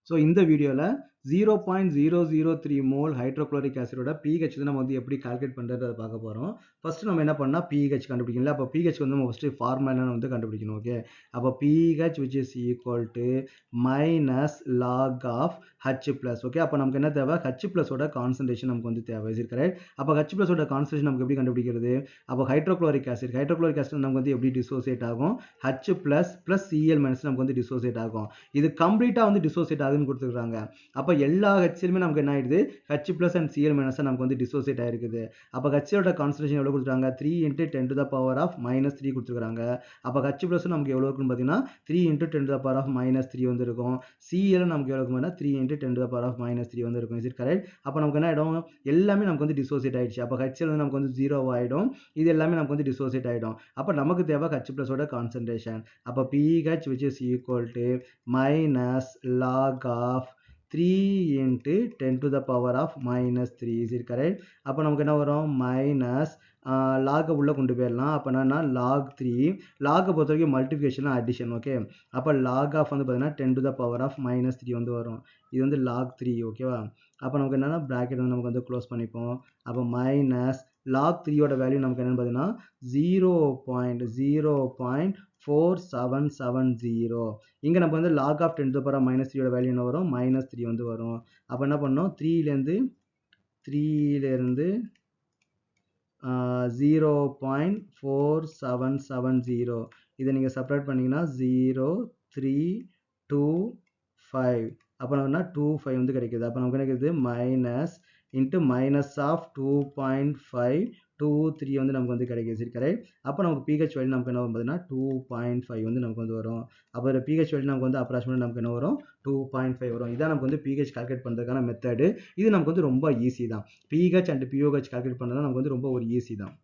So இந்த வீடியோவில் 0.003 mole hydrochloric ஆசிடோட pH வந்து நம்ம வந்து எப்படி கால்குலேட் பண்ணுறதை பார்க்க போகிறோம். ஃபஸ்ட்டு நம்ம என்ன பண்ணால் pH கண்டுபிடிக்கணும். அப்போ pH வந்து நம்ம ஃபஸ்ட்டு ஃபார்முலா வந்து கண்டுபிடிக்கணும். ஓகே, அப்போ pH which is equal to minus log of H plus. Okay, அப்போ நமக்கு என்ன தேவை? H plus ஓட கான்சன்ட்ரேஷன் நமக்கு வந்து தேவை. Is it correct? அப்போ H plus ஓட கான்சன்ட்ரேஷன் நமக்கு எப்படி கண்டுபிடிக்கிறது? அப்போ ஹைட்ரோக்ளோரிக் ஆசிட் நமக்கு வந்து எப்படி டிசோசியேட் ஆகும்? H plus plus Cl minus நமக்கு வந்து டிசோசியேட் ஆகும். இது கம்ப்ளீட்டாக வந்து டிசோசியேட் ஆகுதுன்னு கொடுத்துருக்காங்க. அப்போ எல்லா ஹெச்சிலுமே நமக்கு என்ன ஆயிடுது? H plus and Cl minus நமக்கு வந்து டிசோசியேட் ஆயிருக்குது. அப்போ ஹெச்சோட கான்சன்ட்ரேஷன் எவ்வளோ கொடுத்துருக்காங்க? 3 × 10 to the power of -3 கொடுத்துருக்காங்க. அப்போ H plus நமக்கு எவ்வளோ இருக்குன்னு பார்த்தீங்கன்னா 3 × 10 to the power of -3 வந்து இருக்கும். Cl நமக்கு எவ்வளோ இருக்குன்னா 3 × 10 to the power of -3 வந்து இருக்கும். Is it correct? அப்போ நமக்கு என்ன ஆகிடும்? எல்லாமே நமக்கு வந்து டிசோசியேட் ஆயிடுச்சு. அப்போ HL வந்து நமக்கு வந்து 0 ஆகிடும். இது எல்லாமே நமக்கு வந்து டிசோசியேட் ஆகிடும். அப்போ நமக்கு தேவை H plus ஓட கான்சன்ட்ரேஷன். அப்போ pH which is equal to minus log of 3 × 10 to the power of -3. Is it correct? அப்போ நமக்கு என்ன வரும்? மைனஸ் லாகை உள்ள கொண்டு போயிடலாம். அப்போ என்னன்னா log 3 லாகை பொறுத்த வரைக்கும் மல்டிபிகேஷன் அடிஷன். ஓகே, அப்போ log ஆஃப் வந்து பார்த்தீங்கன்னா 10 to the power of -3 வந்து வரும். இது வந்து log 3. ஓகேவா? அப்போ நமக்கு என்னன்னா ப்ராக்கெட் வந்து நமக்கு வந்து க்ளோஸ் பண்ணிப்போம். அப்போ மைனஸ் log 3யோட வேல்யூ நமக்கு என்னன்னு பார்த்தீங்கன்னா 0.4770. இங்கே நம்ம வந்து log of 10 to the power of -3யோட வேல்யூ என்ன வரும்? -3 வந்து வரும். அப்போ என்ன பண்ணோம்? 3லேருந்து 0.4770 இதை நீங்கள் செப்பரேட் பண்ணிங்கன்னா 0.325. அப்போ நம்ம 25 வந்து கிடைக்குது. அப்போ நமக்கு கிடைக்குது மைனஸ் இன்ட்டு மைனஸ் ஆஃப் 2.523 வந்து நமக்கு வந்து கிடைக்குது. சரி கரெக்ட்? அப்போ நமக்கு pH வேல்யூ நமக்கு என்ன வரும் பார்த்தீங்கன்னா 2.5 வந்து நமக்கு வந்து வரும். அப்போ pH வேல்யூ நமக்கு வந்து அப்ராக்சிமேட் நமக்கு என்ன வரும்? 2.5 வரும். இதான் நமக்கு வந்து pH கால்குலேட் பண்ணுறதுக்கான மெத்தடு. இது நமக்கு வந்து ரொம்ப ஈஸி தான். pH அண்ட் pOH கால்குலேட் பண்ணுறது நமக்கு வந்து ரொம்ப ஒரு ஈஸி தான்.